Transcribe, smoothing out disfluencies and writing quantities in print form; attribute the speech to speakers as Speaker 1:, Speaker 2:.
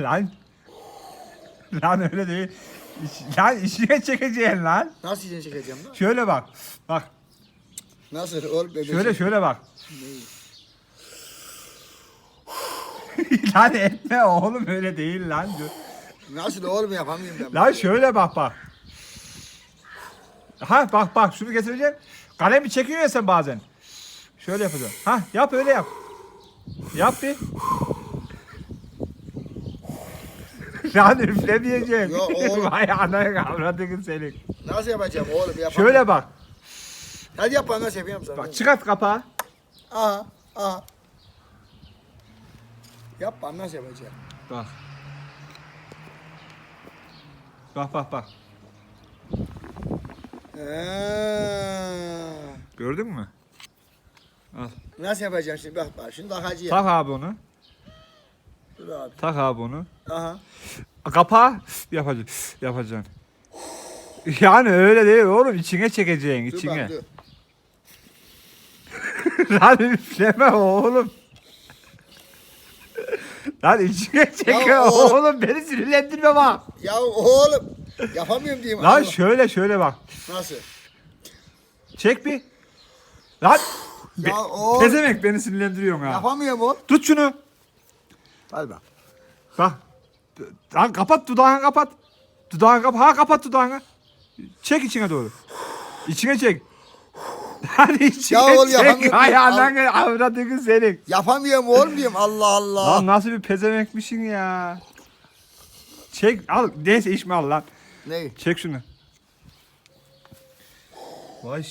Speaker 1: Lan. Lan öyle değil. Lan işine çekeceksin lan.
Speaker 2: Nasıl içine çekeceğim lan?
Speaker 1: Şöyle bak. Bak.
Speaker 2: Nasıl oğlum bebeğim?
Speaker 1: Şöyle bak. Lan etme oğlum öyle değil lan.
Speaker 2: Nasıl oğlum yapamıyorum ben.
Speaker 1: Lan şöyle bak. Ha bak şunu getireceksin. Kalemi çekiyor ya sen bazen. Şöyle yapacaksın. Ha yap öyle yap. Yap bir. Lan üflemeyeceksin.
Speaker 2: Ya oğlum.
Speaker 1: Vay anayı kavradın senin.
Speaker 2: Nasıl yapacağım oğlum yapamıyorum.
Speaker 1: Şöyle bak.
Speaker 2: Hadi yap bana nasıl yapayım sana.
Speaker 1: Bak çıkart kapağı.
Speaker 2: Aha. Yap bana nasıl yapacağım.
Speaker 1: Bak. Bak. Gördün mü? Al.
Speaker 2: Nasıl yapacağım şimdi bak şimdi takacağım.
Speaker 1: Tak abi onu.
Speaker 2: Dur abi.
Speaker 1: Tak abi onu.
Speaker 2: Aha.
Speaker 1: Kapağı yapacaksın. Yani öyle değil oğlum içine çekeceksin
Speaker 2: Dur
Speaker 1: içine.
Speaker 2: bak dur.
Speaker 1: Lan üfleme oğlum. Lan içine çek
Speaker 2: Ya oğlum.
Speaker 1: oğlum beni sinirlendirme bak.
Speaker 2: Ya oğlum yapamıyorum diyeyim.
Speaker 1: Lan
Speaker 2: Allah.
Speaker 1: şöyle bak.
Speaker 2: Nasıl?
Speaker 1: Çek bir. Lan.
Speaker 2: Ya oğlum.
Speaker 1: Pezemek beni sinirlendiriyorsun ha.
Speaker 2: Yapamıyorum oğlum.
Speaker 1: Tut şunu.
Speaker 2: Hadi bak.
Speaker 1: Bak. Lan kapat dudağını kapat. Dudağını kapat. Ha kapat dudağını. Çek içine doğru. İçine çek. Hadi içine
Speaker 2: Ya oğlum,
Speaker 1: çek.
Speaker 2: yapamıyorum.
Speaker 1: Ayağından avradını senin.
Speaker 2: Yapamıyorum oğlum diyeyim Allah Allah.
Speaker 1: Lan nasıl bir pezemekmişsin ya. Çek al. Neyse içme al lan.
Speaker 2: Ne?
Speaker 1: Çek şunu. Vay